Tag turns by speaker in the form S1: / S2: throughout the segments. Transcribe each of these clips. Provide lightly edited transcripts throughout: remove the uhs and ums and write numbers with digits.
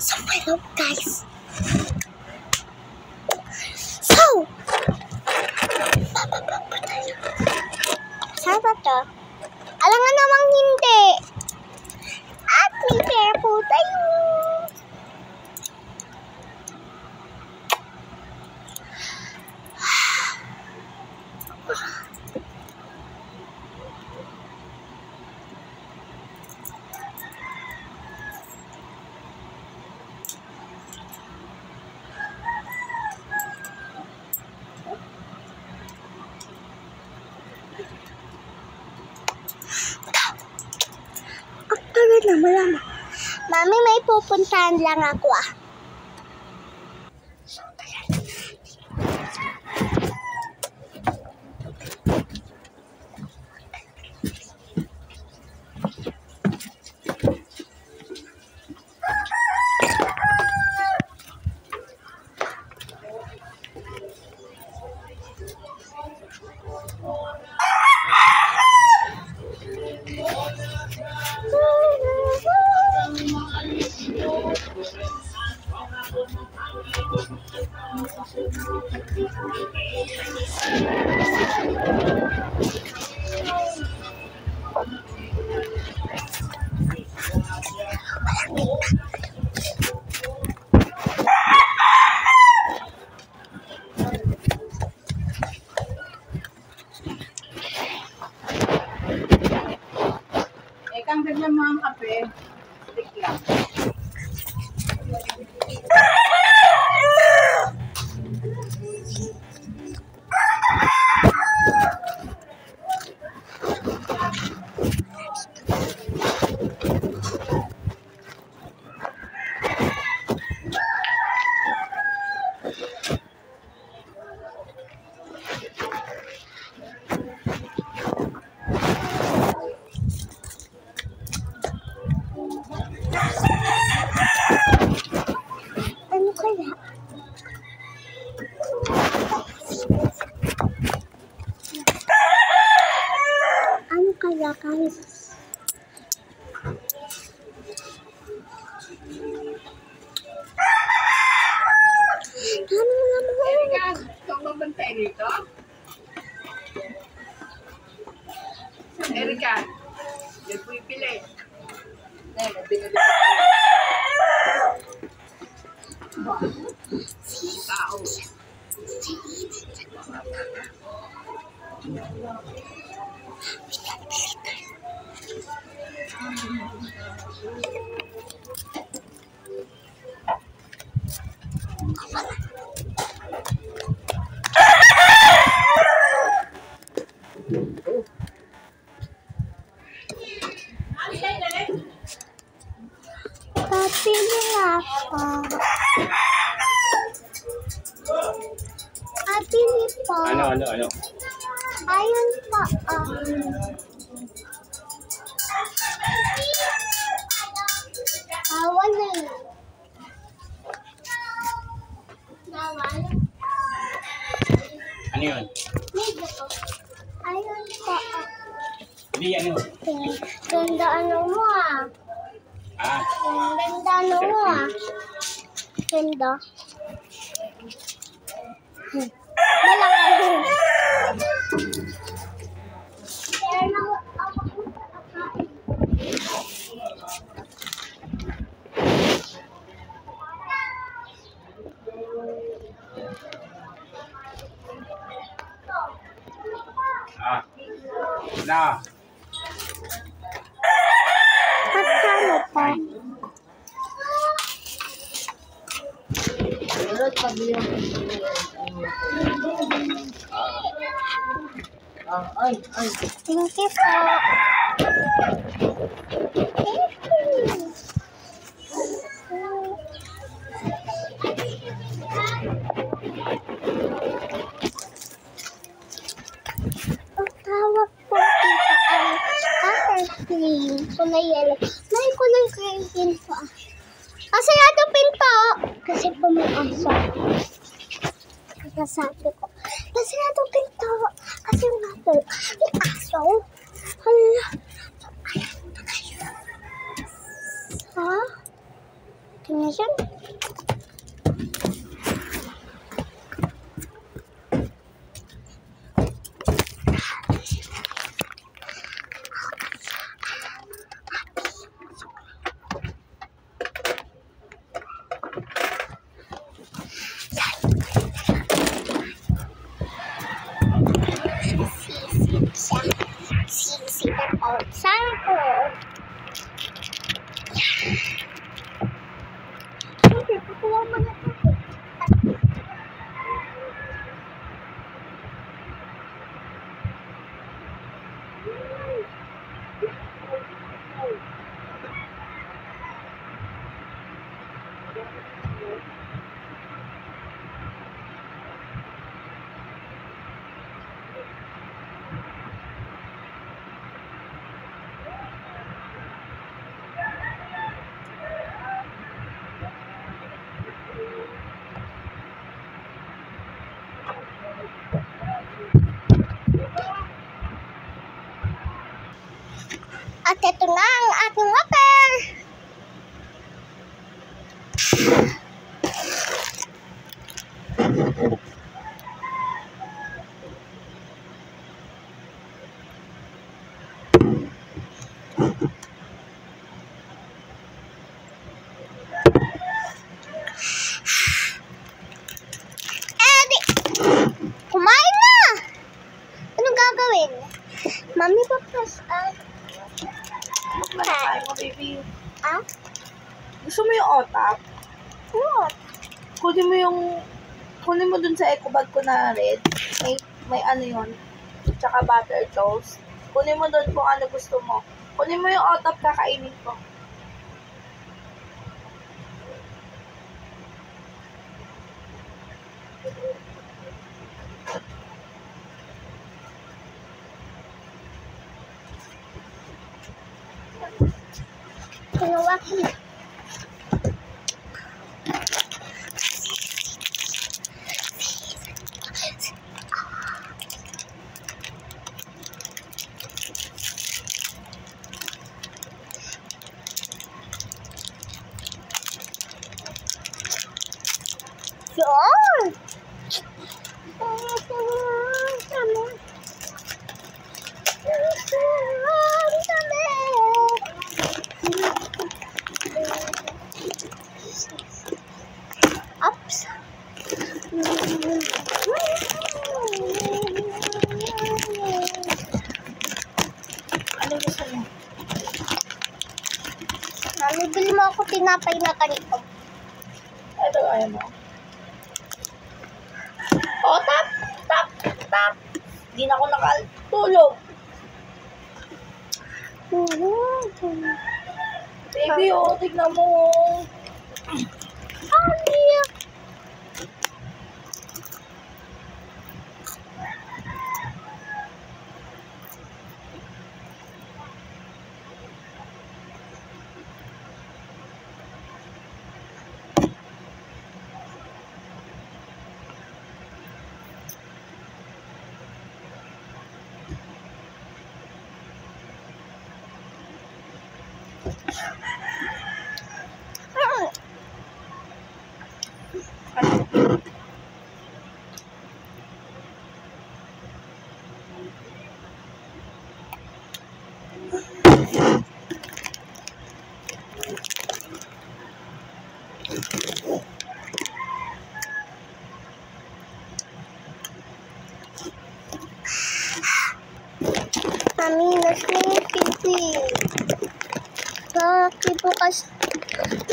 S1: So, hello guys. So, saan ba to? Alangan namang hindi. At may pera po tayo. Malama. Mami, may pupuntahan lang ako
S2: Kang bigyan mo ang kape, stick lang.
S1: Ano kaya guys? Ano naman?
S2: Erika, ikaw magbantay dito? Erika, yan po ipili. Nabinili ko tao.
S1: Papili ako. Papili po.
S3: Ano?
S1: Ayun po. Awan na yun.
S3: Ano yun?
S1: Ayun po.
S3: Hindi, ano?
S1: Ganda ano mo Ganda ano mo Ganda. Malaki.
S3: Na.
S1: Magkano po? Thank you po. Ang tawag po dito ay buttercream. Kulay yellow. May kulay green din po. Sarado pinto. Kasi po may aso. Kaya sabi ko, sarado pinto. Kasi may aso. Hala. Ha? Ito na yan. Sisip out. Sana po. Okay, kukuha mo na ito. At ito na ang ating water. Kumain na! Anong gagawin? Mami, papas.
S2: Kain mo, baby.
S1: Ah?
S2: Gusto mo yung otak?
S1: What?
S2: Kunin mo dun sa eco bag ko na red. May ano yun. Tsaka butter toast. Kunin mo dun kung ano gusto mo. Kunin mo yung otak, kakainin ko.
S1: Kinuha ko. Yun! Ups.
S2: Ano gusto mo?
S1: Mami, bili mo ako tinapay na ganito.
S2: Ito, ayaw mo. Oh, tap! Tap! Tap! Di na ako nakatulog. Baby, oh, tignan mo.
S1: Mami! Mami, nasa yung TV.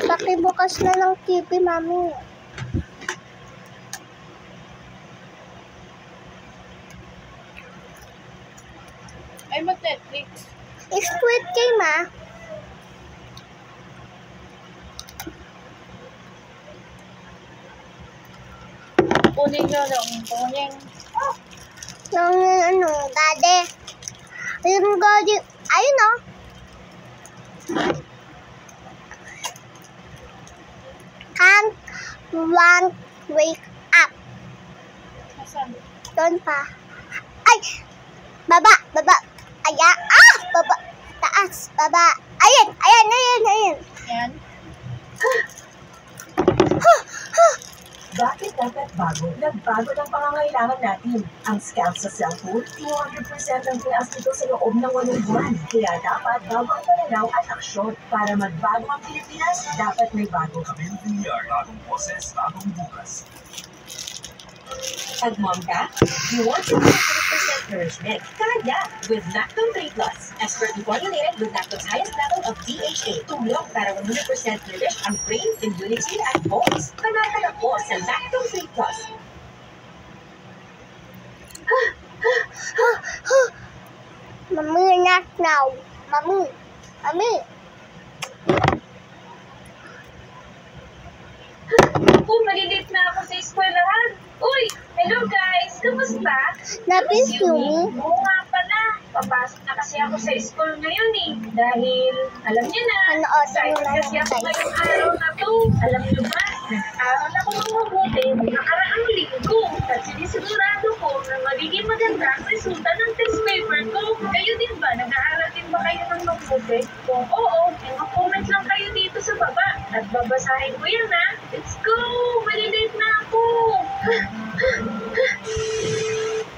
S1: Pakibukas na ng TV, Mami.
S2: Ay, mag-Netflix.
S1: Squid Game, ah.
S2: Kunin nyo lang. Kunin.
S1: Yung ano, daddy. Yung daddy. Ayun, oh. Can't want wake up.
S2: Nasaan?
S1: Doon pa. Ay! Baba! Baba! Ayan! Ah! Baba! Taas! Baba! Ayan! Ayan! Ayan! Ayan!
S2: Yan.
S4: Bakit dapat bago? Nagbago ng pangangailangan natin. Ang scam sa cellphone, 200% ang tinaas nito sa loob ng 8 buwan. Kaya dapat bago ang pananaw at aksyon. Para magbago ang Pilipinas, dapat may bago.
S5: PNR, bagong boses, bagong bukas.
S4: Pag mom ka, you want to 100% nourishment. Kaya with Lactone 3 Plus. Expertly formulated with Lactone's highest level of DHA. Tumulong para 100% nourish ang brain, immunity, at bones. Panatala po sa Lactone 3 Plus.
S1: Mommy, not now. Mommy. Mommy.
S6: Oh, malilate na ako sa eskwelahan. Uy, hello guys, kamusta?
S1: Nabis you.
S6: Oo nga pala, papasok na kasi ako sa school ngayon eh. Dahil, alam niyo na,
S1: Panood
S6: excited
S1: mo na
S6: kasi
S1: lang
S6: ako
S1: guys.
S6: ngayong araw na to. Alam niyo ba, nag-aral ako ng mabuti nakaraang linggo. At sinisigurado ko na magiging maganda ang resulta ng test paper ko. Kayo din ba? Nag-aaral din ba kayo ng mabuti? Kung oo, mag-comment lang kayo dito sa baba. At babasahin ko yan ha. Let's go! Malilate na ako!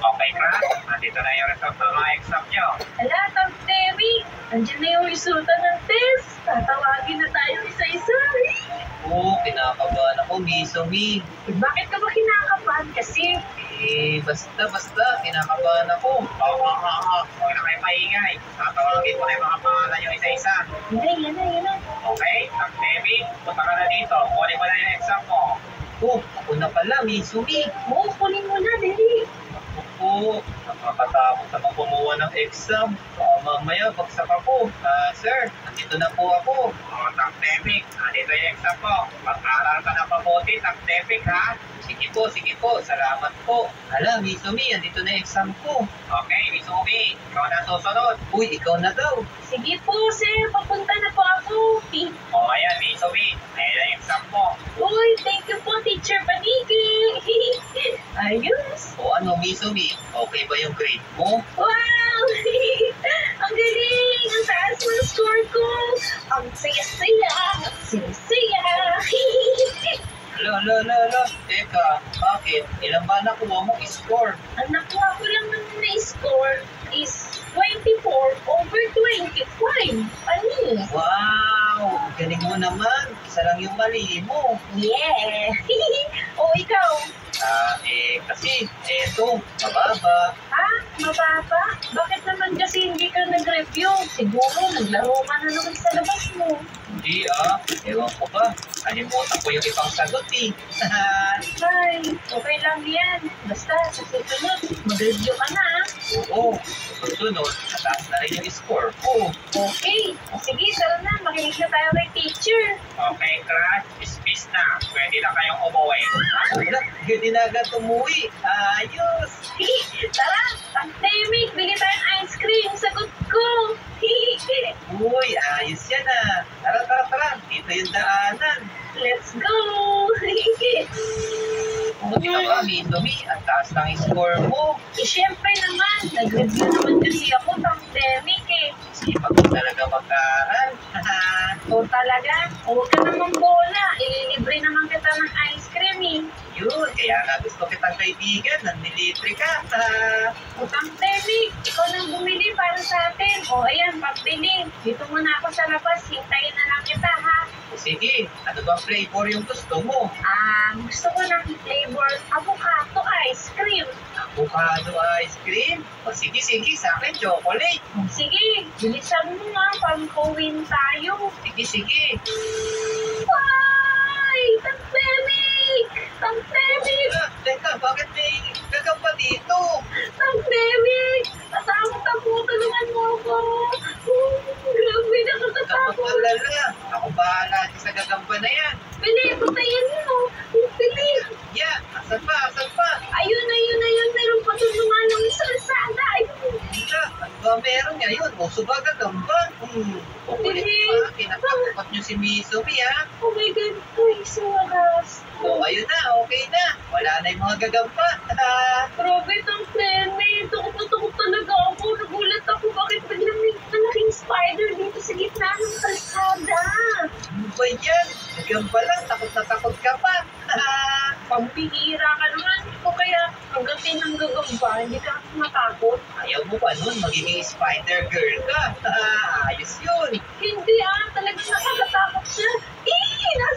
S3: Okay, class. Nandito na yung result ng mga exam nyo.
S6: Hala, Tom Terry! Andiyan na yung resulta ng test! Tatawagin na tayo isa-isa!
S7: Oo, kinakabahan ako, Misomi.
S6: Eh, bakit ka ba kinakabahan? Kasi,
S7: Basta, kinakabahan ako.
S3: Huwag na kayo maingay. Tatawagin ko na yung mga pangalan nyo isa-isa.
S6: yan na.
S3: Okay? Ang Debbie, punta ka na dito. Kunin mo na yung exam mo.
S7: Oh, ako na pala, Misomi.
S6: Oo, kunin mo na, Deli.
S7: Oo, nakakatakot naman kumuha ng exam. Baka mamaya, bagsak ako. Sir, nandito na po ako.
S3: Tang Debbie, nandito yung exam mo. Mag-aral ka na mabuti, Tang Debbie, ha?
S7: Sige po, salamat po. Hala, Misomi, andito na yung exam ko.
S3: Okay, Mizumi, ikaw na susunod.
S7: Uy, ikaw na daw.
S6: Sige po, sir. Papunta na po ako.
S3: O, ayan, Mizumi, ayan na yung exam mo.
S6: Uy, thank you po, Teacher Paniki. Ayos.
S7: O ano, Misomi, okay ba yung grade mo?
S6: Wow! Ang galing! Ang taas ng score ko! Ang saya-saya! Ang saya-saya!
S7: Hala. Teka, bakit? Ilan ba nakuha mong score?
S6: Ang nakuha ko lang na score is 24/25. Ano?
S7: Wow! Galing mo naman. Isa lang yung mali mo.
S6: Yeah! O ikaw?
S7: Kasi, eto, mababa.
S6: Ha? Mababa? Bakit naman kasi hindi ka nag-review? Siguro naglaro ka na naman sa labas mo.
S7: Hindi ewan ko ba. Kalimutan ko yung ibang sagot eh.
S6: Ay, okay lang yan. Basta, sa susunod, mag-review ka na.
S7: Oo, susunod, nataas na rin yung score ko.
S6: Okay. Sige, tara na. Makinig na tayo kay teacher.
S3: Okay, class, dismiss na. Pwede na kayong umuwi.
S7: Wala, hindi na agad umuwi. Ayos!
S6: Tara, pandemic. Bili tayong ice cream. Sagot ko.
S7: Uy, ayos yan Tara. Dito yung daanan.
S6: Let's go.
S7: Buti ka ba, Mitomi? Ang taas ng score mo.
S6: Siyempre naman. Nag-review naman kasi ako pandemic eh.
S7: Sipag mo talaga mag-aaral.
S6: O talaga, huwag ka namang bola. Ililibre naman kita ng ice cream eh.
S7: Yun, kaya nga gusto kitang kaibigan. Nanilibre ka.
S6: O pandemic, ikaw nang bumili para sa atin. O ayan, pagbili. Dito muna ako sa labas. Hintayin na lang kita ha.
S7: Sige, ano bang flavor yung gusto mo?
S6: Gusto ko ng flavor avocado ice cream.
S7: Avocado ice cream? O sige, sa akin chocolate.
S6: Sige, bilisan mo nga pang kawin tayo.
S7: Sige.
S6: Ay! Pandemic! Pandemic!
S7: Teka, bakit may gagamba dito?
S6: Pandemic! Natakot ako! Tulungan mo ako! Grabe,
S7: Kapag
S6: nakakatakot!
S7: alala, ako bahala sa gagamba na yan.
S6: Bili, patayin mo! Bili!
S7: Yeah, asan pa?
S6: Ayun! Meron pa doon lumanong sa kalsada! Ayun!
S7: Teka, ano ba meron ngayon? Uso ba gagamba? Kukulit pa, kinakatakot niyo si Misomi
S6: Oh my God! Ay, sa wakas!
S7: Ayun na, okay na. Wala na yung mga gagamba.
S6: Grabe itong pandemic! Takot talaga ako! Nagulat ako! Bakit biglang may malaking spider dito sa gitna ng kalsada?
S7: Ano ba yan? Gagamba lang, takot na takot ka pa.
S6: Pambihira ka naman. O kaya hanggang tinanggagamba, hindi ka matakot.
S7: Ayaw mo ba nun? Magiging spider girl ka. Ayos yun.
S6: Hindi talagang nakakatakot siya.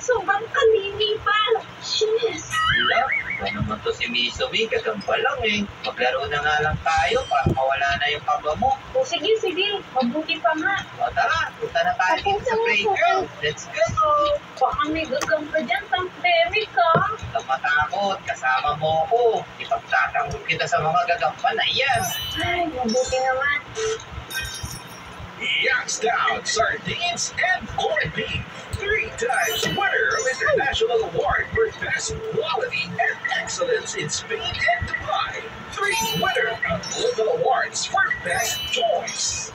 S6: Sobrang kanini pa. Yes.
S7: Wala, ito naman to si Misumi, gagamba lang eh. Maglaro na nga lang tayo para mawala na yung kaba mo.
S6: O sige, mabuti pa nga.
S7: O tara, punta na tayo dito sa playground. Let's go!
S6: Baka may gagamba dyan, pandemic ka.
S7: Huwag kang matakot, kasama mo ko. Ipagtatanggol kita sa mga gagamba na yan.
S6: Ay, mabuti naman.
S5: Youngstown Sardines and Corned Beef. 3 times winner of International Award for Best Quality and Excellence in Spain and Dubai. 3 winner of Global Awards for Best Choice.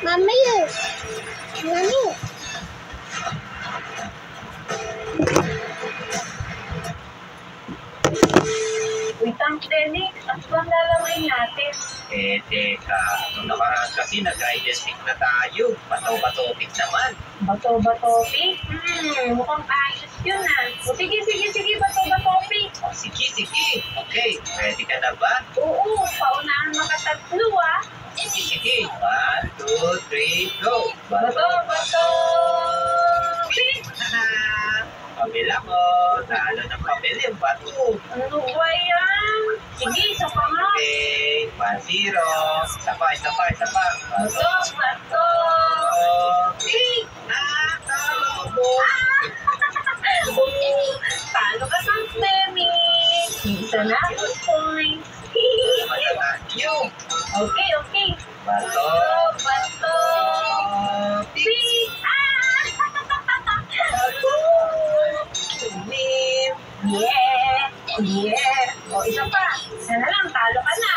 S1: Mami.
S6: Wait lang, Denny. Ano bang lalawin natin?
S7: Teka, nung nakaraan kasi nag-guidance na tayo. Bato-batopik naman.
S6: Bato-batopi? Mukhang ayos yun O sige, bato-batopi.
S7: O, sige. Okay, ready ka na ba?
S6: Oo, paunahan makatatlo
S7: Sige. 1, 2, 3, go!
S6: Bato-batopi!
S7: Pabila mo, talo ng pabili, bato.
S6: Ano ba yan? Sige, isa pa nga.
S7: Okay, 1-0. Isa pa.
S6: Bato-batopi!
S7: Talo mo.
S6: Talo ka sa Demi. Isa na ako points.
S7: Yung
S6: Okay.
S7: Bato-batopi.
S6: Yeah. O, isa pa. Isa na lang, talo ka na.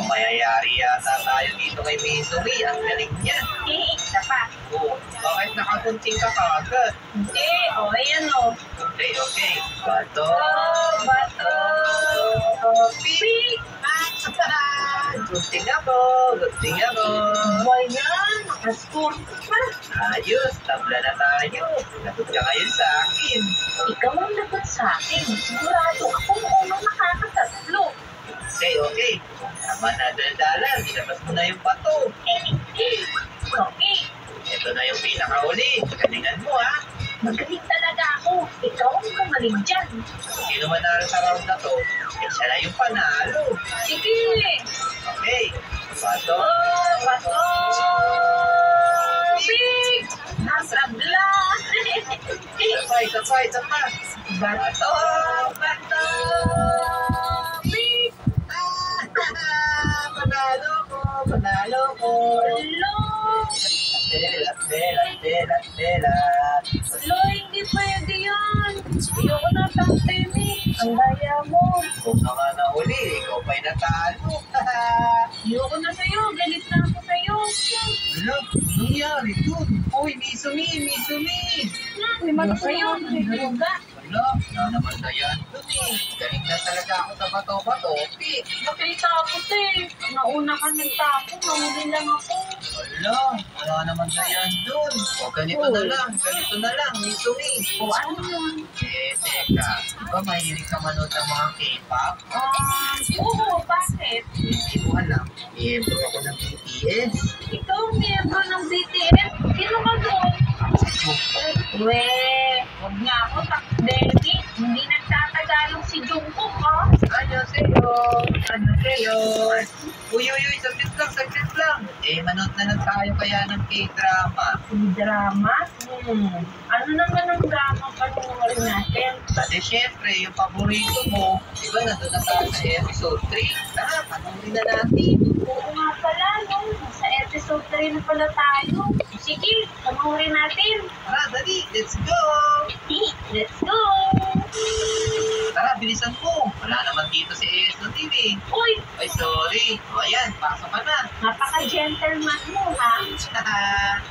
S7: Mayayari yata tayo dito kay Misumi. Ang galing niya.
S6: Isa pa.
S7: Bakit nakakunting ka kagad?
S6: Hindi. Ayan
S7: Okay. Bato.
S6: Pi.
S7: Gunting ako.
S6: Ba yan? Nakaskor pa.
S7: Ayos, tabla na tayo. Lagot ka ngayon sa akin.
S6: Ikaw ang lagot sa akin. Sigurado ako unang nakakatatlo.
S7: Okay. Tama na daldalan. Ilabas mo na yung bato.
S6: Okay.
S7: Ito na yung pinakauli. Galingan mo ha.
S6: Magaling talaga ako. Ikaw ang kamaling dyan.
S7: Sino manalo sa round na to? Siya na yung panalo.
S6: Sige.
S7: Okay. Bato.
S6: Big! Nasabla!
S7: Isa pa.
S6: Bato! Big!
S7: Panalo ko.
S6: Hello! Hello, hindi pwede yan. Ayoko na pandemic. Ang daya mo.
S7: Kung na nga nahuli, ikaw pa'y natalo.
S6: Ayoko na sa'yo. Galit na ako sa'yo.
S7: Ano? Nangyari dun? Uy, Misumi!
S6: May mata sa'yo. May duga.
S7: Wala, naman na yan dun eh. Galing na talaga ako sa bato-bato.
S6: Nakita ako Nauna ka nagtapo. Nahuli lang ako.
S7: Wala naman na yan dun. O ganito na lang, Misumi.
S6: O ano yun?
S7: Teka, di ba mahilig ka manood ng mga K-pop?
S6: Oo, bakit?
S7: Hindi ko alam. Miyembro ako ng BTS.
S6: Ikaw, miyembro ng BTS? Sino ka doon? Huwag nga ako, Takdeni. Hindi nagtatagalog si Jungkook,
S7: Ano sa'yo? Uy, saglit lang. Manood na lang tayo kaya ng K-drama.
S6: Drama? Ano naman ang drama panoorin natin?
S7: Syempre, yung paborito mo, di ba nandun na tayo sa episode 3? Tara, panoorin na natin.
S6: Oo nga pala, Sa episode 3 na pala tayo. Sige, panoorin natin.
S7: Tara, dali, let's go!
S6: Let's go!
S7: Tara, bilisan mo. Wala naman dito si Eso TV.
S6: Uy,
S7: Ay, sorry. O, ayan, pasok ka na.
S6: napaka-gentleman mo, ha?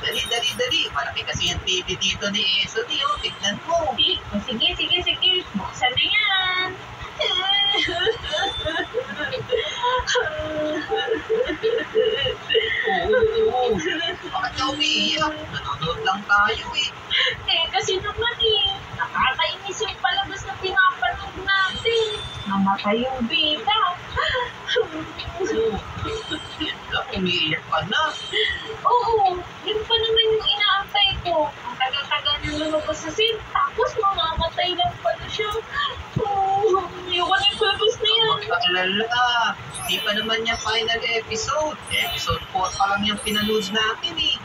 S7: Dali. Malaki kasi yung TV dito ni Eso TV. Tignan mo.
S6: Sige. Buksan na yan.
S7: Oo. Bakit ka umiiyak? Nanonood lang tayo eh.
S6: Kasi naman nakakainis yung palabas na pinapanood natin. Namatay yung bida.
S7: Oo. Yan lang, umiiyak ka na.
S6: Oo, yun pa naman yung inaantay ko. Ang tagal-tagal nang lumabas sa scene, tapos mamamatay lang pala siya. Ayoko na yung palabas na yan.
S7: Huwag ka alala. Hindi pa naman niya final episode. Episode 4 pa lang yung pinanood natin eh.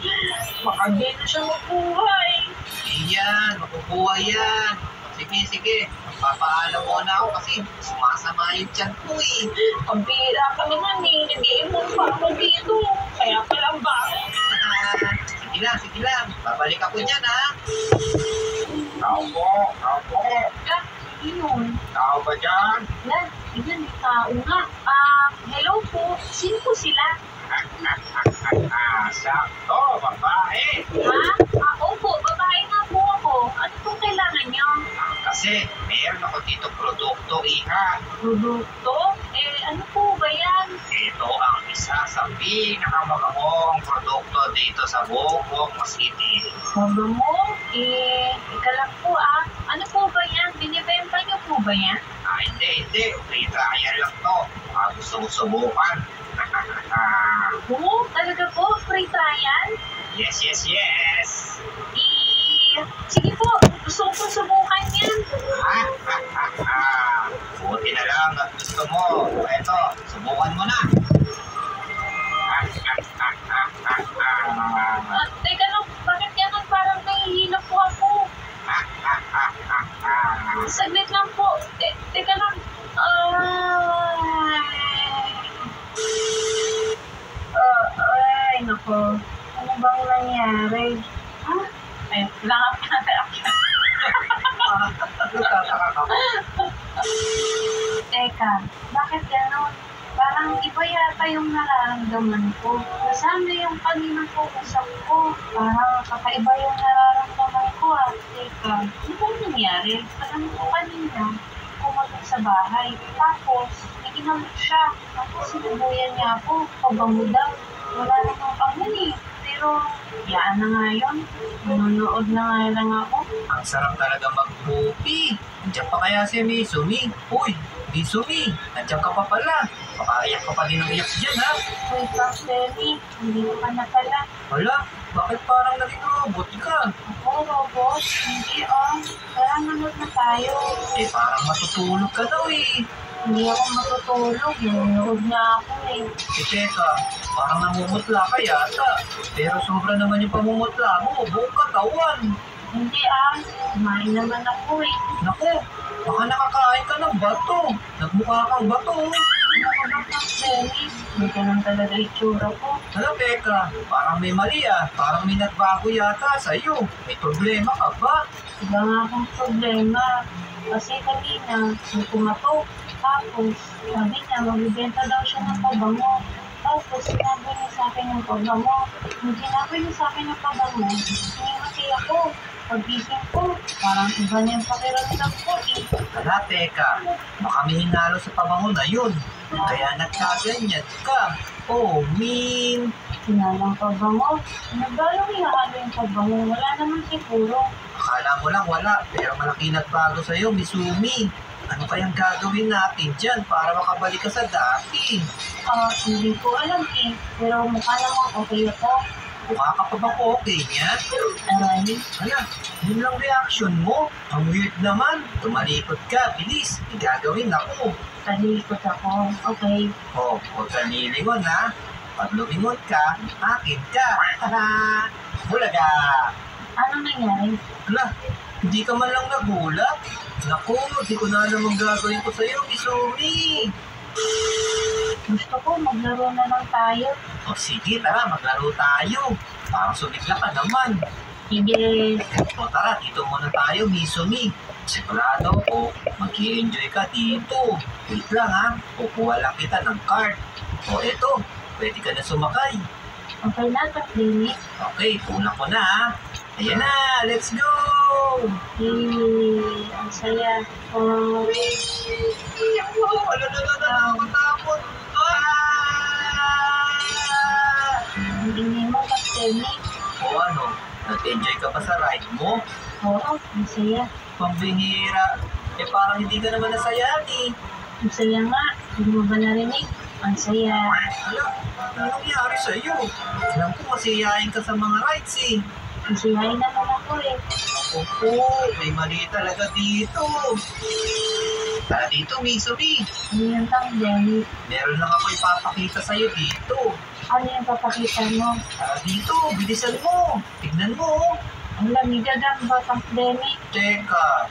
S6: Baka di na siya mabuhay.
S7: Iyan, makukuha yan. Sige. Magpapaalam mo na ako kasi sumasama yung tiyan ko eh.
S6: Pambira ka naman nag-iimong pa ako dito. Kaya pala ba?
S7: Sige lang. Babalik ako dyan ha.
S3: Tao po.
S6: Yun.
S3: Tao ba dyan?
S6: Yan, may tao nga. Hello po. Sino po sila?
S3: Sakto, babae.
S6: Opo, babae nga po ako. Ano pong kailangan niyo?
S3: Kasi meron ako dito produkto, iha.
S6: Produkto? Ano po ba yan?
S3: Ito ang isa sa pinakamagandang produkto dito sa buong City.
S6: Sabi mo? Ika lang po Ano po ba yan? Binibenta niyo po ba yan?
S3: Hindi. Free trial lang to. Gusto mo subukan.
S6: Talaga po? Free trial?
S3: Yes.
S6: Sige po. Gusto ko subukan yan.
S3: Buti na lang at gusto mo. Eto, subukan mo na.
S6: Teka lang, bakit ganun? Parang nahihilo po ako. Saglit lang po. Teka lang. Ay, nako. Ano bang nangyari? Kailangan pa natin action. Teka, bakit gano'n? Parang iba yata yung nararamdaman ko. Kasama yung kaninang kausap ko. Parang kakaiba yung nararamdaman ko Teka, ano bang nangyari? Alam ko kanina, pumatok sa bahay. Tapos, naginamit siya. Tapos sinubuyan niya ako. Pabango daw. Wala namang pangun Pero, yaan na nga yun. Nanonood na nga lang ako.
S7: Ang sarap talaga mag-movie. Nandiyan pa kaya si Misumi? Uy, Misumi, nandiyan ka pa pala. Baka iyak ka pa din ng iyak dyan ha.
S6: Uy, Pastelli, hindi ka na pala.
S7: Wala, bakit parang naging robot ka?
S6: Ako, robot? Hindi Tara, nanood na tayo.
S7: Parang matutulog ka daw eh.
S6: Hindi ako matutulog. Nanonood na ako
S7: Teka, parang namumutla ka yata. Pero sobra naman yung pamumutla mo, buong katawan.
S6: Hindi kumain naman ako
S7: Naku, baka nakakain ka ng bato. Nagmukha kang bato.
S6: Ano ka ba, Pastelli? Hindi ka lang talaga itsura ko.
S7: Teka, parang may mali Parang may nagbago yata sa'yo. May problema ka ba?
S6: Wala nga akong problema. Kasi kanina, may kumatok. Tapos, sabi niya, magbibenta daw siya ng pabango. Tapos, sinabi niya sa akin yung pabango. Nung sinabi niya sa akin yung pabango, hinimati ako. Pag-ising ko, parang iba na yung pakiramdam ko
S7: Teka, baka may hinalo sa pabango na yun. Kaya nagkaganyan ka. Oh, mean.
S6: Sinalang pabango. Nagbalong hinahalo yung pabango. Wala naman siguro.
S7: Akala mo lang wala, pero malaki nagbago sa'yo, Misumi. Ano kayang gagawin natin dyan para makabalik ka sa dati?
S6: Hindi ko alam Pero mukha namang okay ako.
S7: Mukha ka pa bang okay niya?
S6: Aray.
S7: Yun lang reaction mo. Ang weird naman. Tumalikod ka, bilis. May gagawin ako.
S6: Talikot ako. Okay.
S7: Huwag ka nilingon ha. Pag lumingon ka, akin ka. Bulaga.
S6: Ano nangyari?
S7: Hindi ka man lang nagulat. Naku, di ko na alam ang gagawin ko sa'yo, Misumi.
S6: Gusto ko maglaro na lang tayo.
S7: Sige, tara, maglaro tayo. Parang sumigla ka naman.
S6: Sige.
S7: Tara, dito muna tayo, Misumi. Sigurado ko, mag-i-enjoy ka dito. Wait lang ha, kukuha lang kita ng card. Eto, pwede ka na sumakay.
S6: Okay na, Pastelli.
S7: Okay, tulak ko na ha. Ayan na, let's go!
S6: Ang saya.
S7: Nakakatakot.
S4: Demi.
S7: O ano, nag-enjoy ka ba sa ride mo?
S4: Oo, masaya.
S7: Pambihira. Parang hindi ka naman nasayahan eh.
S4: Masaya nga. Hindi mo ba narinig? Ang saya.
S7: Ano nangyari sa'yo? Alam ko masiyahin ka sa mga rides eh.
S4: Masiyahin naman ako eh.
S7: Opo, may mali talaga dito. Tara dito, Misobi.
S4: Ano yung Tang Demi?
S7: Meron lang ako ipapakita sa'yo dito.
S4: Ano yung papakita mo?
S7: Tara dito, bilisan mo. Tignan mo.
S4: Ang lamig ba, Tang Demi?
S7: Teka,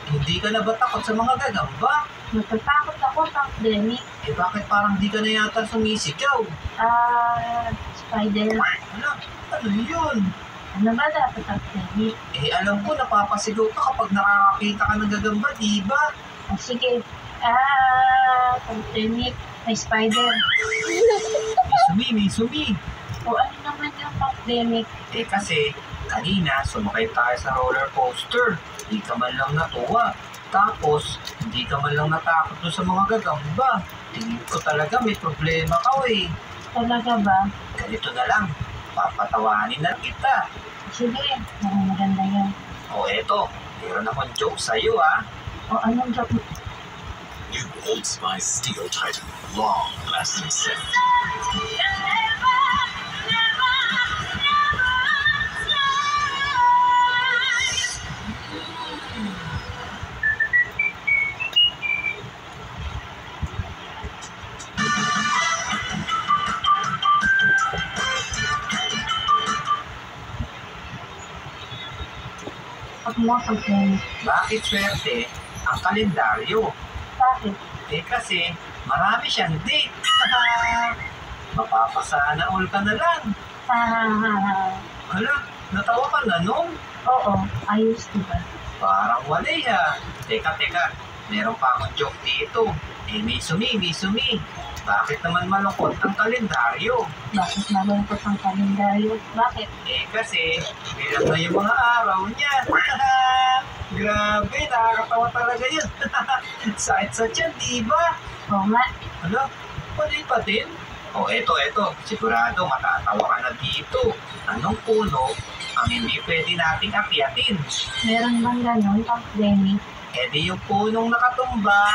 S7: hindi ka na ba takot sa mga gagamba?
S4: Natatakot ako, Tang Demi.
S7: Bakit parang di ka na yata sumisigaw?
S4: Spider.
S7: Ano yun?
S4: Ano ba dapat, Tang Demi?
S7: Alam ko napapasigaw ka kapag nakakakita ka ng gagamba, di ba?
S4: Sige. Tang Demi, may spider.
S7: Misumi.
S4: O ano naman yung Tang Demi?
S7: Kasi, kanina sumakay tayo sa roller coaster. Hindi ka man lang natuwa. Tapos, hindi ka man lang natakot doon sa mga gagamba. Tingin ko talaga may problema ka eh.
S4: Talaga ba?
S7: Ganito na lang, papatawanin na kita.
S4: Sige, maganda yan.
S7: O eto, meron akong joke sa'yo ah.
S4: O anong joke?
S5: New Old Spice Steel Titan. Long-lasting scent.
S4: Tang Demi.
S7: Bakit swerte ang kalendaryo?
S4: Bakit?
S7: Kasi marami siyang date. Mapapasana all ka na lang. Hala, natawa ka na nun?
S4: Oo, ayos diba?
S7: Parang wali ha. Teka, meron pa akong joke dito. Misumi, bakit naman malungkot ang kalendaryo?
S4: Bakit malungkot ang kalendaryo? Bakit?
S7: Kasi bilang na yung mga araw niya. Grabe, nakakatawa talaga yun. Sakit sa tiyan, diba?
S4: Oo nga.
S7: Ano? Pwede pa din? Eto. Sigurado matatawa ka na dito. Anong puno ang hindi pwede nating akyatin?
S4: Meron bang ganon, Tang Demi?
S7: Di yung punong nakatumba.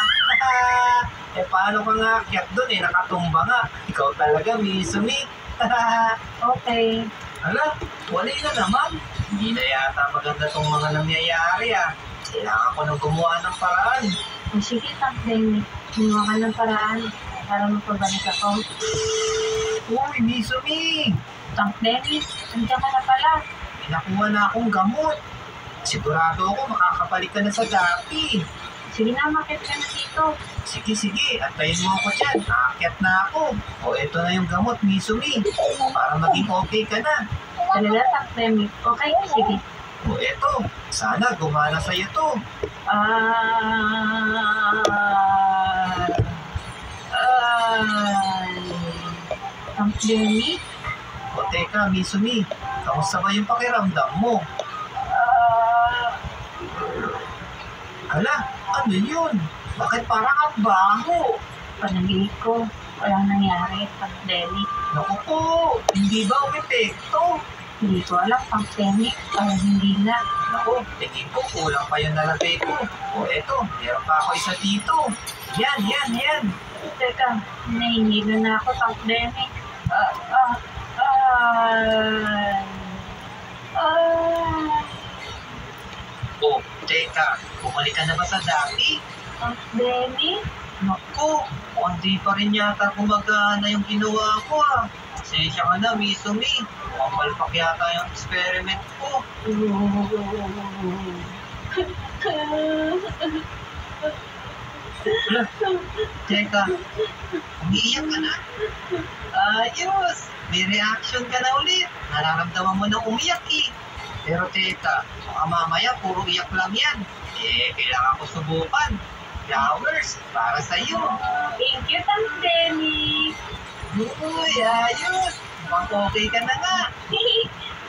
S7: Paano ka nga akyat doon nakatumba nga. Ikaw talaga, Misumi.
S4: Okay.
S7: Hala, wala na naman. Hindi na yata maganda tong mga nangyayari ah. Kailangan ko nang gumawa ng paraan.
S4: O sige, Tang Demi. Gumawa ka ng paraan para mapabalik ako.
S7: Uy, Misumi!
S4: Tang Demi, nandiyan ka na pala.
S7: Pinakuha na akong gamot. Sigurado ako makakabalik ka na sa dati.
S4: Sige na, makit ka na dito.
S7: Sige, antayin mo ako dyan. Naakyat na ako. Eto na yung gamot, Misumi. Para maging okay ka na.
S4: Talala, Tang Demi. Okay, sige.
S7: Eto, sana gumana sa'yo to.
S4: Tang Demi?
S7: Teka, Misumi. Kamusta ba yung pakiramdam mo? Hala, ano yun? Bakit parang ang baho?
S4: Panaginip ko. Walang nangyari, Tang Demi.
S7: Naku po, hindi ba umepekto?
S4: Hindi ko alam, Tang Demi. Parang hindi na.
S7: Naku, tingin ko kulang pa yung nalagay ko. Eto, meron pa ako isa dito. Yan.
S4: Teka, nahihilo na ako, Tang Demi.
S7: Teka, bumalik ka na ba sa dati?
S4: Tang Demi?
S7: Naku, hindi pa rin yata gumagana yung ginawa ko ah. Pasensya ka na, Misumi. Mukhang palpak yata yung experiment ko. Teka, umiiyak ka na? Ayos! May reaction ka na ulit. Nararamdaman mo na umiyak eh. Pero teka, baka mamaya puro iyak lang yan. Kailangan ko subukan. Flowers, para sa'yo.
S6: Thank you, Tang Demi.
S7: Uy, ayos! Mukhang okay ka na nga.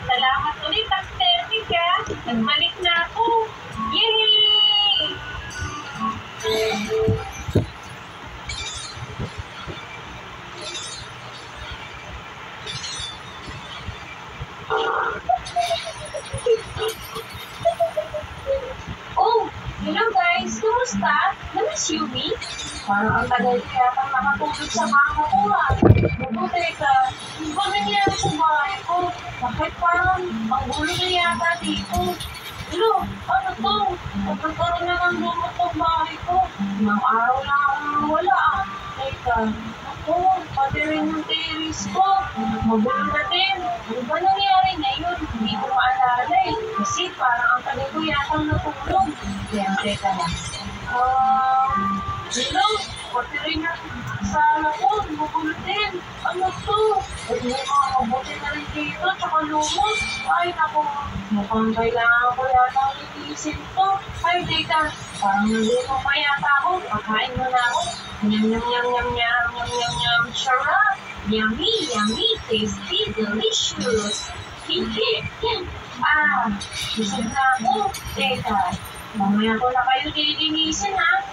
S6: Salamat ulit, Tang Demi ka. Nagbalik na ako. Yay! Parang ang tagal ko yata nakatulog sa kama ko ah. Mabuti ka. Ano ba nangyari sa bahay ko? Bakit parang ang gulo na yata dito? Hello, ano to? Nagkakaroon na ng lumot ng bahay ko. Ilang araw na akong wala ah. Teka, ako, pati rin yung terrace ko. Magulo na din. Ano ba nangyari ngayon? Hindi ko maalala eh. Kasi parang ang tagal ko yata natulog. Kaya, teka lang. Hello, pati rin yung sala ko. Magulo din. Ano to? At may mga mabuti na rin dito, tsaka lumot. Ay, naku. Mukhang kailangan ko yata ang linisin to. Ay, teka. Parang nalulong pa yata ako. Pakain mo na ako. Nyam, nyam, nyam, nyam, nyam, nyam, nyam, nyam. Sarap. Yummy, yummy, tasty, delicious. Hindi. Busog na ako. Teka. Mamaya ko na kayo lilinisin ha.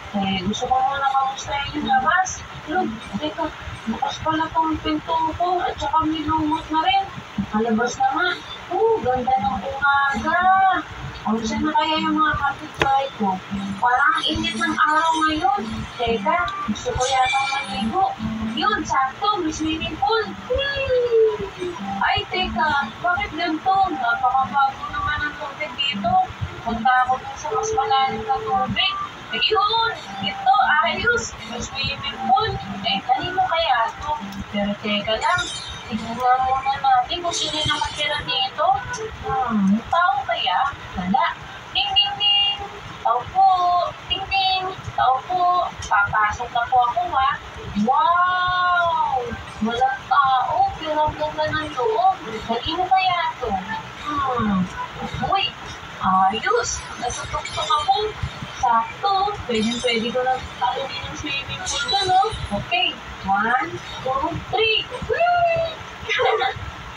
S6: Gusto ko muna kamustahin yung labas. Look, teka. Bukas pala tong pinto ko at saka may lumot na rin. Nakalabas na nga. Ganda ng umaga. Saan na kaya yung mga kapitbahay ko? Parang ang init ng araw ngayon. Teka, gusto ko yata maligo. Yun, sakto, may swimming pool. Ay, teka, bakit ganito? Napakabago naman ang tubig dito. Punta ako dun sa mas malalim na tubig. Yun, ito, ayos. May swimming pool. Kanino kaya ito? Pero teka lang, tignan muna natin kung sino yung nakatira dito. Tao kaya? Wala. Ding, ding, ding. Tao po. Ding, ding. Tao po. Papasok na po ako ha. Wow! Walang tao. Pero ang ganda ng loob. Kanino kaya ito? Uy, ayos. Nasa tuktok ako. Sakto. Pwede ko na talunin yung swimming pool ko, no? Okay. 1, 2, 3.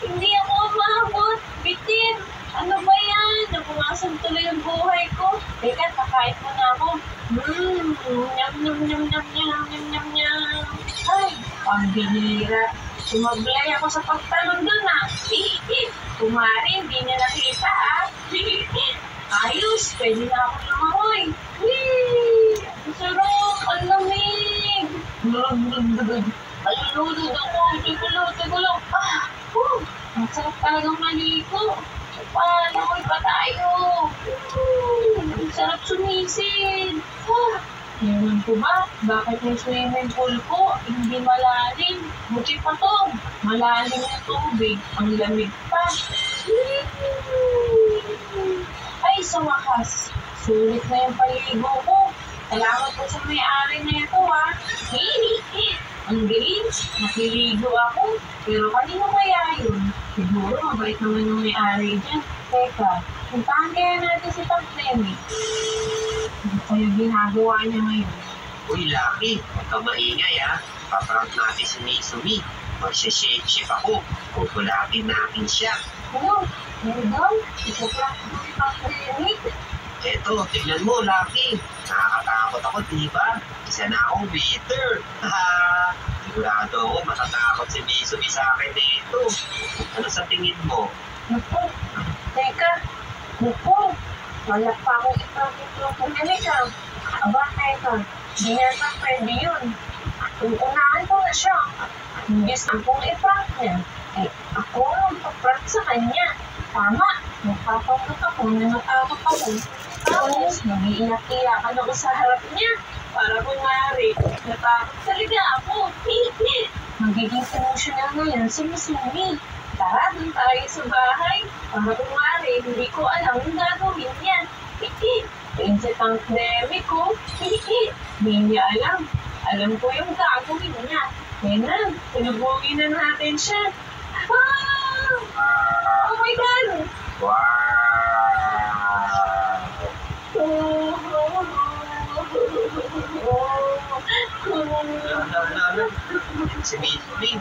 S6: Hindi ako umabot. Bitin. Ano ba yan? Nabukasan tuloy yung buhay ko. Teka, kakain mo na ako. Nyam, nyam, nyam, nyam, nyam, nyam, nyam, nyam. Ay, pambihira. Sumablay ako sa pagtalon doon ah. Kumari, hindi niya nakita ah. Ayos, pwede na ako lumangoy. Ang sarap, ang lamig. Alululod ako. Tigulo. Ang sarap talagang maligo. Langoy pa tayo. Ang sarap sumisid. Ewan ko ba? Bakit yung swimming pool ko hindi malalim? Buti pa to. Malalim na tubig. Ang lamig pa. Ay, sa wakas. Sulit na yung paligo ko. Salamat po sa may-ari na ito, ha. Ang galing. Nakiligo ako. Pero kanino kaya yun? Siguro mabait naman yung may-ari dyan. Teka, puntahan kaya natin si Pag-Demi. Ano kaya ginagawa niya ngayon?
S7: Uy, Lucky, huwag ka maingay ha. Paprank natin si Mizumi. Magsishake-shake ako. Kukulapin natin siya.
S6: Ano? Daw? Isaprak mo si Pag-Demi?
S7: Eto, tignan mo, Lucky. Nakakatakot ako, diba? Isa na akong waiter. Sigurado ako, matatakot si Mizumi sa akin dito. Ano sa tingin mo?
S6: Naku, teka. Naku, wala pa akong itlog kung ka. Aba, teka. Di yata pwede yun. Unahan ko na siya. Imbis akong iprank niya. Ako ang paprank sa kanya. Tama, nagpapagod ako na natakot ako. Tapos, mag-iiyak-iyakan ako sa harap niya. Para kunwari, natakot talaga ako. Magiging emotional ngayon si Mizumi. Tara, dun tayo sa bahay. Para kunwari, hindi ko alam yung gagawin niya. Ayun sa Pag-Demi ko. Hindi niya alam. Alam ko yung gagawin niya. Kaya na, tinubugin na natin siya. Oh my God!
S7: Wow! Si Mizumi.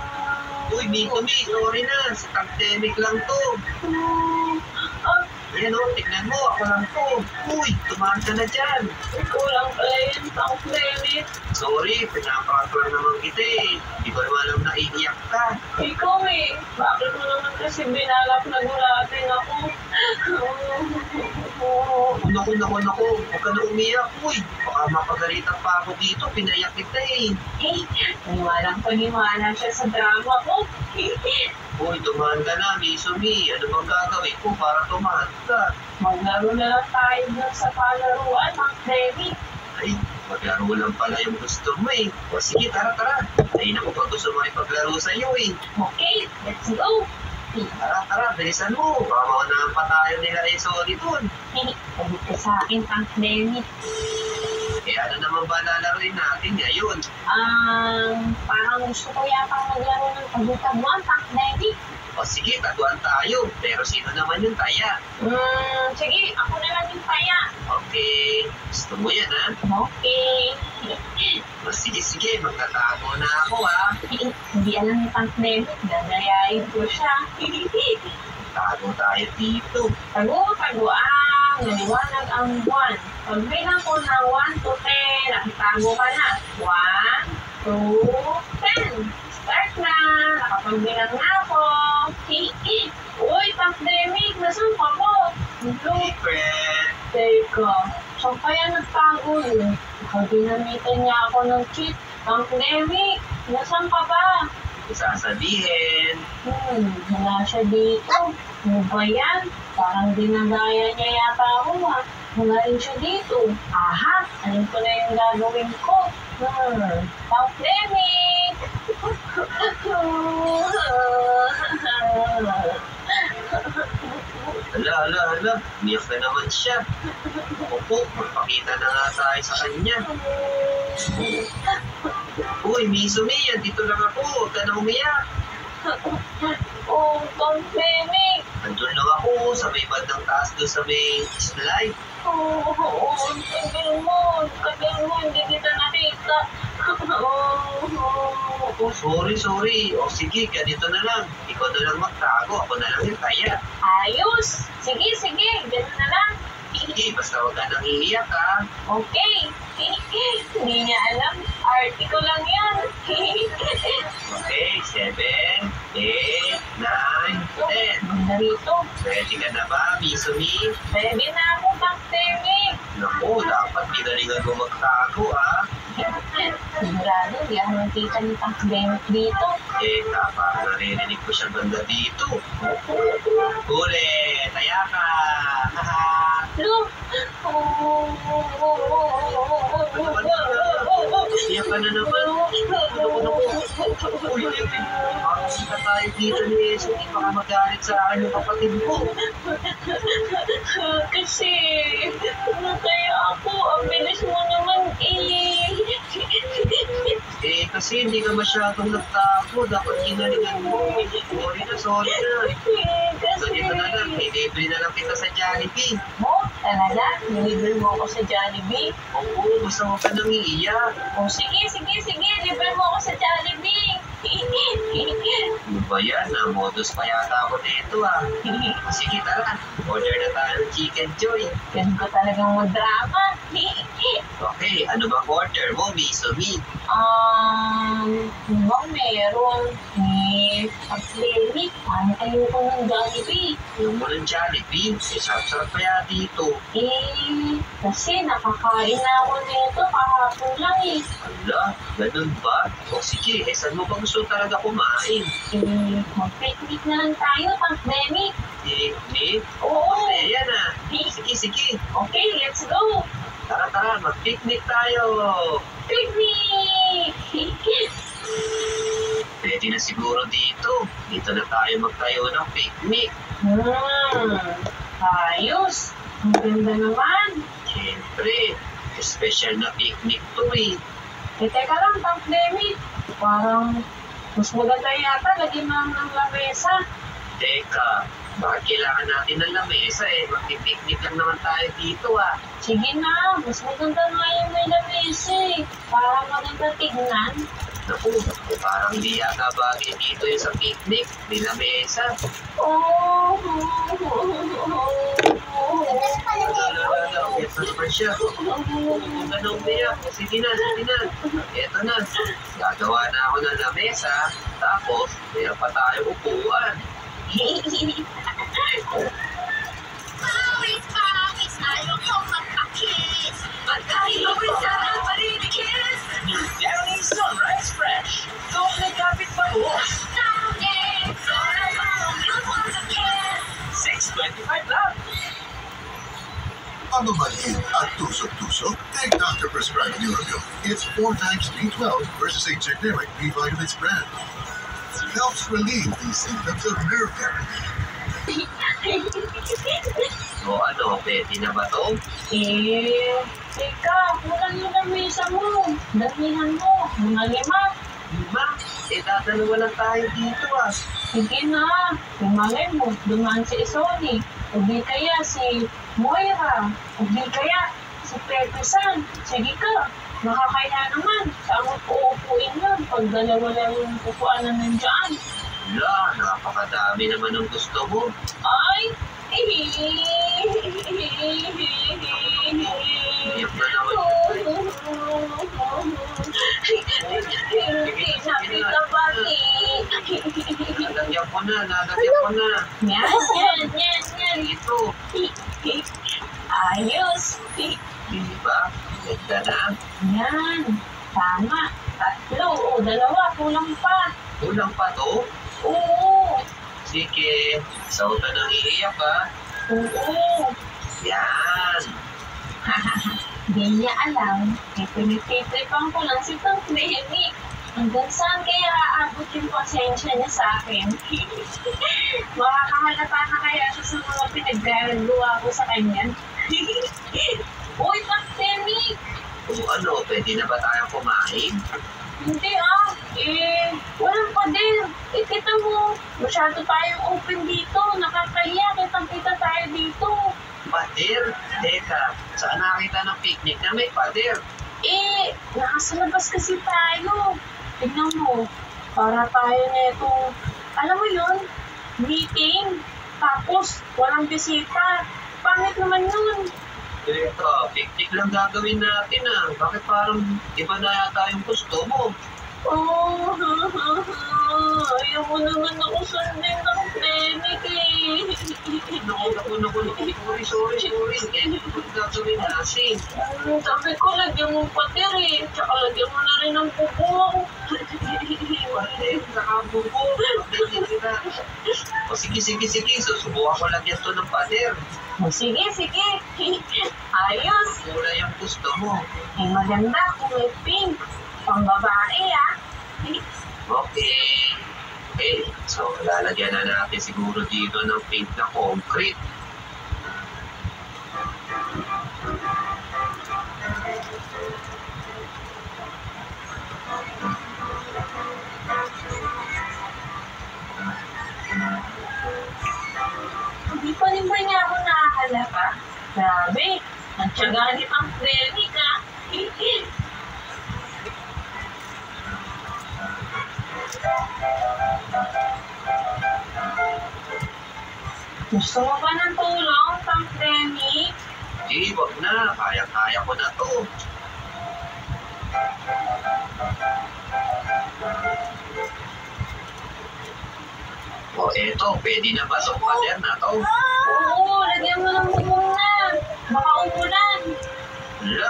S7: Uy, Mizumi, sorry na. Sa pandemic lang to. Ayan o, tignan mo. Ako lang to. Uy, tumahan ka na dyan.
S6: Ikaw lang pala yun, Pag-Demi.
S7: Sorry, pinaprank lang naman kita eh. Di ko naman alam na iiyak ka.
S6: Ikaw eh. Bakit mo naman kasi binalak na gulatin ako?
S7: Ano Naku, huwag ka na umiyak. Uy, baka mapagalitan pa ako dito. Pinayak kita eh.
S6: Paniwalang siya sa drama ko.
S7: Uy, tumahan ka na, Misumi. Ano bang gagawin ko para tumahan ka?
S6: Maglaro na lang tayo dun sa palaruan, Mang Demi.
S7: Ay, maglaro lang pala yung gusto mo eh. O sige, tara. Ay, naku, pag gusto mo ipaglaro sa'yo eh.
S6: Okay, let's go.
S7: Tara, bilisan mo. Baka maunahan pa tayo nila eh, sorry dun.
S6: Pagod ka sa akin, Mang Demi.
S7: Eh, ano naman ba lalaroin natin ngayon?
S6: Parang gusto ko yatang maglaro ng tagu-taguan, Mang Demi.
S7: O sige, taguan tayo. Pero sino naman yung taya?
S6: Sige, ako na lang yung taya.
S7: Okay. Gusto mo yan, ha?
S6: Okay.
S7: O sige, magtatago na ako, ha?
S6: Hindi alam ni Pang Demi, gagayain ko siya.
S7: Tago tayo dito.
S6: Tago-taguan, naliwanag ang buwan. Pagbilang ko na 1 to 10, nakitago ka na. 1, 2, 10. Start na! Nakapagbilang na ako. Uy, Pandemic, nasan ka mo?
S7: Secret!
S6: Teka, saan kaya nagtago yun? Ginamitan niya ako ng cheat. Pandemic, nasan ka ba?
S7: Sasabihin.
S6: Wala siya dito. Ano ba yan? Parang dinagaya niya yata ako ha. Wala rin siya dito. Aha, alam ko na yung gagawin ko. Pandemic!
S7: Hala. Umiyak na naman siya. Opo, magpakita na nga tayo sa kanya. Uy, Misumi, dito lang ako. Huwag ka na umiyak.
S6: Oh, Pandemic!
S7: Andun lang ako sa may bandang taas doon sa may slide.
S6: Tagal mo, hindi kita nakita.
S7: Oh, sorry. O sige, ganito na lang. Ikaw na lang magtago, ako na lang yung taya.
S6: Ayos! Sige, ganun na lang.
S7: Sige, basta huwag ka nang iiyak, ha?
S6: Okay. Hindi niya alam. Arte ko lang yan.
S7: Okay, 7, 8, 9, 10.
S6: Ganda rito.
S7: Ready ka na ba, Misumi?
S6: Ready na ako, Pandemic.
S7: Naku, dapat pinalingan mo magtago, ha?
S6: Sigurado, hindi ako nakita ni Pandemic dito.
S7: Parang naririnig ko siya banda dito. Huli, taya ka!
S6: Look!
S7: Iyak ka na naman. Uy, makakita tayo dito ni Yeso. Hindi baka magalit sa akin yung kapatid mo.
S6: Kasi, kaya ako, ang bilis mo naman
S7: Kasi hindi ka masyadong nagtago. Dapat ginalingan mo. Sorry na. So, dito na lang. Libre na lang kita sa Jollibee.
S6: Talaga? Nilibre mo ako sa Jollibee?
S7: Oo, gusto mo ka nang iiyak.
S6: Sige. Libre mo ako sa Jollibee.
S7: Ano ba yan? Modus pa yata ako nito, ah. Sige, tara. Order na tayo ng Chicken Joy.
S6: Ganun ko talagang mag-drama.
S7: Okay, ano ba order mo, Misumi?
S6: Meron. Pandemic. Ayoko ng Jollibee.
S7: Yung mo ng Jollibee, sarap-sarap kaya dito.
S6: Kasi nakakain na ako nito kahapon lang
S7: Ala, ganun ba? O sige, saan mo ba gusto talaga kumain?
S6: Mag-picnic na lang tayo, Pandemic.
S7: Picnic?
S6: Oo.
S7: Ayan ah. Sige.
S6: Okay, let's go.
S7: Tara, mag-picnic tayo.
S6: Picnic!
S7: Pwede na siguro dito. Dito na tayo magtayo ng picnic.
S6: Ayos. Ang ganda naman.
S7: Siyempre, special na picnic to eh.
S6: Teka lang, Pandemic. Parang mas maganda yata lagyan ng lamesa.
S7: Teka, bakit kailangan natin ng lamesa eh? Magpipicnic lang naman tayo dito ah.
S6: Sige na, mas maganda nga yung may lamesa Parang maganda tignan.
S7: Naku, parang hindi yata bagay dito yung sa picnic. May lamesa.
S1: Tapos pala nito.
S7: Ito naman siya. Kung ganun niya, sige na. Ito na. Gagawa na ako ng lamesa. Tapos, mayroon pa tayo upuan.
S1: Pawis, ayaw ko
S5: pamamalhin at tusok-tusok, take doctor-prescribed Neurobion. It's 4 times B12 versus a generic B vitamins brand. Helps relieve the symptoms of nerve damage.
S7: So ano, pwede na ba to?
S6: Teka, kulang yung lamesa mo. Damihan mo, mga 5.
S7: Diba? Dadalawa lang tayo dito ah.
S6: Sige na, tumalay mo, dumaan si Sony. O di kaya si Moira. O di kaya si Pepe-san. Sige ka, makakaya naman. Saan mo uupuin yun pag dalawa lang yung pupuan na nandiyan?
S7: Wala, napakadami naman ang gusto mo.
S6: Ay!
S7: Iyak na naman.
S6: Hindi nakita ba
S7: Nalagyan ko na.
S6: Yan.
S7: Ito.
S6: Ayos.
S7: Diba? Ganda na.
S6: Yan. Tama. 3 o 2. Kulang pa.
S7: Kulang pa to?
S6: Oo.
S7: Sige. Sa uta nang iiyak ha.
S6: Oo.
S7: Yan.
S6: Hindi niya alam. Pinagtitripan ko lang si Tang Clemic. Hanggang saan kaya aabot yung pasensya niya sa akin? Makakahalata na kaya siya sa mga pinagagawa ko sa kanya? Uy, Tang Clemic!
S7: Kung ano, pwede na ba tayong kumain?
S6: Hindi walang pader. Kita mo, masyado tayong open dito. Nakakaya, kitang-kita tayo dito.
S7: Pader? Teka, saan nakita ng picnic na may pader?
S6: Nasa labas kasi tayo. Tignan mo, para tayo netong, alam mo yun, meeting. Tapos, walang bisita. Pangit naman yun.
S7: Teka, picnic lang gagawin natin ah. Bakit parang iba na yata yung gusto mo?
S6: Ayaw mo naman ako sundin ng Clemic
S7: Naku. Sorry. Ano gagawin natin?
S6: Sabi ko, lagyan mo patir Tsaka lagyan mo na rin ng bubong.
S7: Pader, nakabubong. O sige. Susubukan ko lang yan to ng pader.
S6: Sige. Ayos.
S7: Wala yung gusto mo.
S6: Maganda kung may pink. Pang babae,
S7: Okay, so lalagyan na natin siguro dito ng pink na concrete.
S6: Hindi pa rin ba niya ako nakahalata? Grabe, ang tiyaga ni Tang Clemic, Gusto mo ba ng tulong, Tang Clemic?
S7: Wag na. Kaya ko na to. O eto, pwede na ba itong pader na to?
S6: Oo, lagyan mo ng bubong na. Baka umulan.
S7: Wala,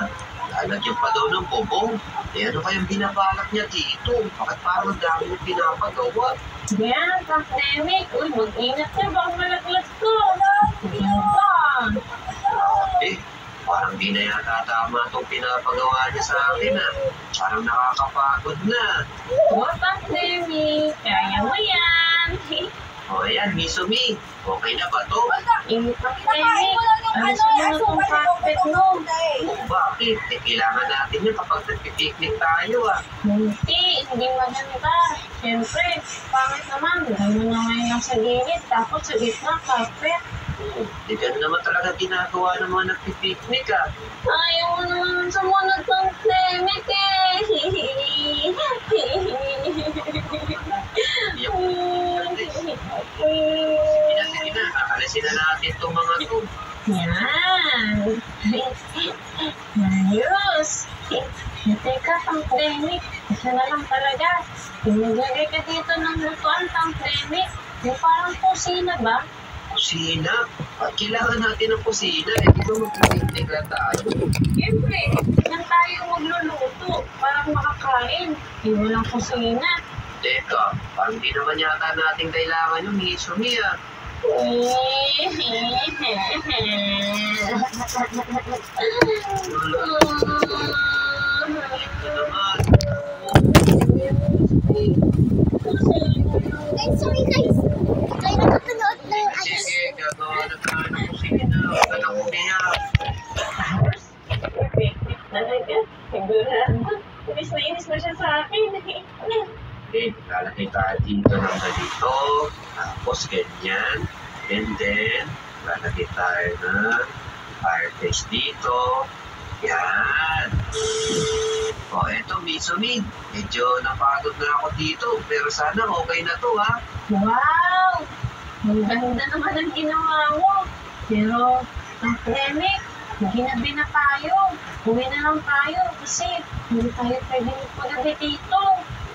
S7: lalagyan pa daw ng bubong. Ano kayang binabalak niya dito? Bakit parang ang dami yung pinapagawa?
S6: Yan, Tang Clemic. Uy, mag-ingat ka. Baka malaglag ka. Yan pa.
S7: Parang di na yata tama itong pinapagawa niya sa akin Parang nakakapagod na.
S6: Tang Clemic. Kaya mo yan.
S7: O ayan, Misumi. Okay na ba to?
S6: Tang Clemic. Ano sa mga carpet mo?
S7: Bakit? Kailangan natin yun kapag nagpipiknik tayo
S6: Hindi maganda. Siyempre, pangit naman. Gano'n na ngayon lang sa gilid. Tapos sa gitna, carpet.
S7: Di ganun naman talaga ginagawa ng mga nagpipiknik
S6: Ayaw mo naman sa mga Tang Clemic
S7: Sige na, kakalisin na natin itong mga to.
S6: Yan. Ayos. Teka, Tang Clemic. Isa na lang talaga. Pinagagay ka dito ng lutuan, Tang Clemic. Yung parang kusina ba?
S7: Kusina? At kailangan natin ng kusina. Di ba magpipiknik lang tayo?
S6: Siyempre, yan tayo magluluto para makakain. Hindi walang kusina.
S7: Teka, parang di naman yata natin kailangan yung Misumi Ito naman.
S1: Guys, sorry guys. Kayo nakapanood ng
S7: Sige, gagawa na tayo ng kusina. Huwag ka nang umiyak.
S6: Talaga, sigurado. Inis na siya sa akin.
S7: Okay, lalagay tayo dito ng ganito. Tapos ganyan. And then, lalagay tayo ng fireplace dito. Yan. O, eto, Mitsumi. Medyo napagod na ako dito. Pero sana okay na to, ha?
S6: Wow! Ang ganda naman ang ginawa mo. Pero, ang pandemic, ginabi na tayo. Uwi na lang tayo kasi hindi tayo pwede magabi dito.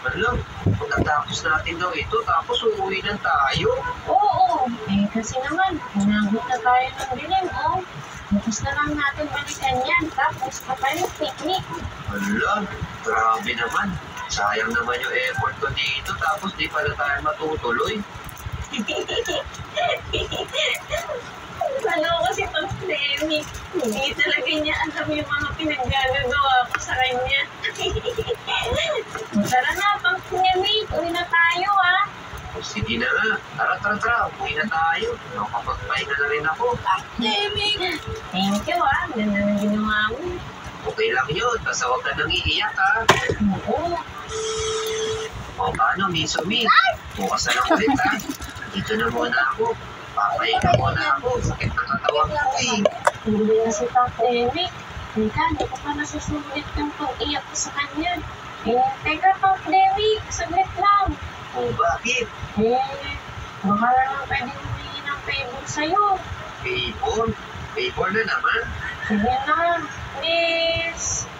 S7: Alam, pagkatapos natin daw ito, tapos uuwi na tayo.
S6: Oo, kasi naman, hinagod na tayo ng dilim, oh. Bukas na lang natin balikan yan, tapos pa tayo picnic.
S7: Alam, grabe naman. Sayang naman yung effort ko dito, tapos di pala tayo matutuloy.
S6: Ano kasi itong pandemic, hindi talaga niya alam yung mga pinaggagawa ko sa kanya. Tara na, pang pandemic, uwi na tayo, ah.
S7: O sige na nga, tara, uwi na tayo. Nakapagpahinga na rin ako.
S6: Thank you, ah. Ganda ng ginawa mo.
S7: Okay lang yun, basta huwag ka nang iiyak, ha?
S6: Oo.
S7: O paano, Mitsumi? Bukas na lang ulit, ha? Dito na muna ako. Papahinga muna ako. Sakit na katawan ko, eh.
S6: Hindi na si pandemic. Teka, hindi ko pa nasusulit yung pag-iyak ko sa kanya. Teka, pandemic, saglit lang.
S7: O bakit?
S6: Baka naman pwede humingi ng favor sa'yo.
S7: Favor? Favor na naman?
S6: Sige na, please.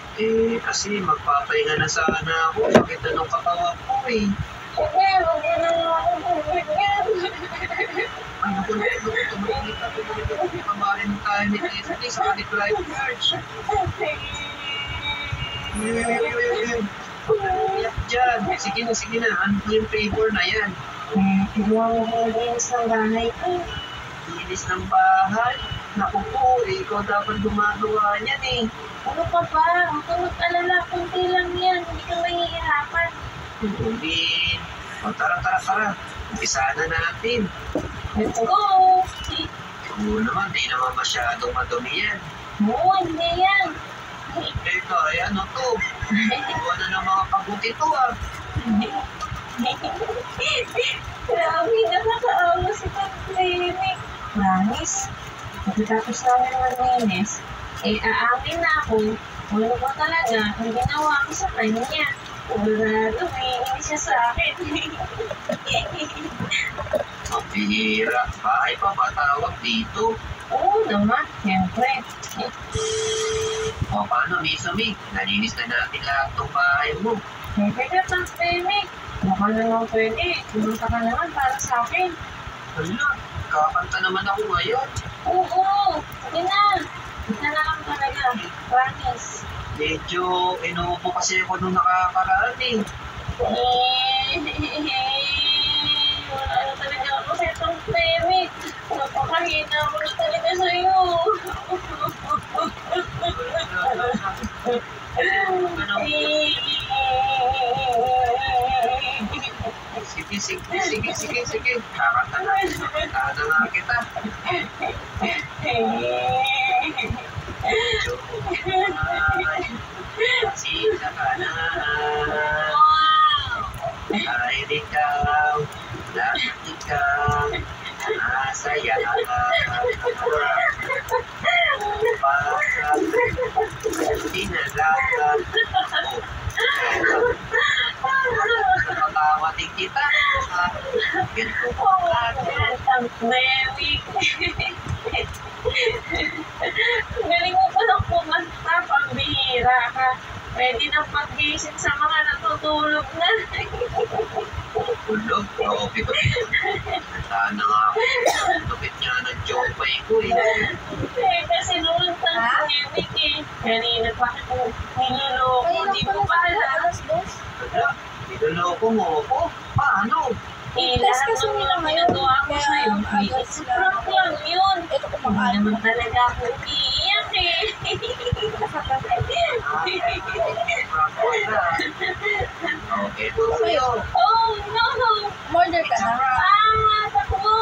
S7: Kasi magpapahinga na sana ako. Sakit na nung katawan ko, eh.
S6: Sige, huwag mo na lang ako bumigyan.
S7: Ay, naku, tumulong ako. Kamarin tayo ni Disney sa kanit lifeguards. Iyak dyan. Sige na. Ano yung favor na yan?
S6: Tignan mo yung linis ng bahay ko.
S7: Linis ng bahay? Naku po, ikaw dapat gumagawa niyan, eh.
S6: Ano pa ba? Huwag kang mag-alala. Kunti lang yan. Hindi ka mahihirapan.
S7: Tulungin. O tara. Umpisa na natin.
S6: Let's go!
S7: Oo naman, di naman masyadong madumi yan.
S6: Oo, hindi yan.
S7: Teka, ano to? Iwan na ng mga kabuti to, ah.
S6: Grabe, nakakaawa si pandemic. Promise, pagkatapos namin maglinis, aamin na ako kung ano ba talaga ang ginawa ko sa kanya. Sigurado, may inis siya sa akin.
S7: Ang bihira. Bahay pa ba tawag dito?
S6: Oo naman, siyempre.
S7: O paano, Mitsumi? Nalinis na natin lahat ng bahay mo.
S6: Siyempre ka, pandemic. Baka naman pwede. Pumunta ka naman para sa akin.
S7: Hala, kakanta naman ako ngayon.
S6: Oo, sige na. Isa na lang talaga. Promise.
S7: Medyo inuupo kasi ako nung nakakaraan, eh.
S6: Wala na talaga ako sa itong pandemic. Napakahina ako na talaga sa'yo.
S7: Sige. Kakanta na. Kakanta na kita. Medyo sila ka na. Ay, ikaw, dapat ikaw, masaya ka. Bakit dinalagan mo? Nakatawa din kita. Ganito ko
S6: Ang pandemic. Galing mo pa lang kumanta, pambihira ka. Pwede nang pag-gising sa mga natutulog na.
S7: Tulog, grabe ko. Sana nga ako. Lupit niya ng jopay ko, eh.
S6: Kasi noon sa pandemic eh. Kanina pa ako niloloko. Hindi mo pa alam.
S7: Hala, niloloko mo ako. Paano?
S6: Lahat ng mga ginagawa ko sa'yo, Umiiyak. Prank lang yun.
S2: Ito
S6: Hindi
S2: kumakain.
S6: naman talaga ako umiiyak eh.
S7: Okay, ito sa'yo.
S6: Oh no!
S2: Murder ka na.
S6: Takbo!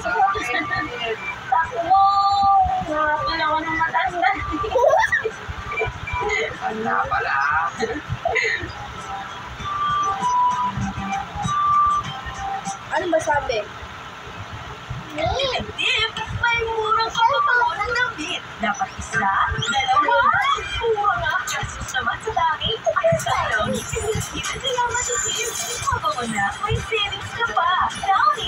S7: Sa akin,
S6: Takbo! Nakapal ako ng matanda.
S7: Wala pala.
S2: Ano ba sabi?
S4: Dip, may murang kapapango ng damit. Dapat isa, dalawa, mura nga. Kasus naman sa dami. Ay, sa Downy, kaya matitip. Mabango na, may savings ka pa. Downy!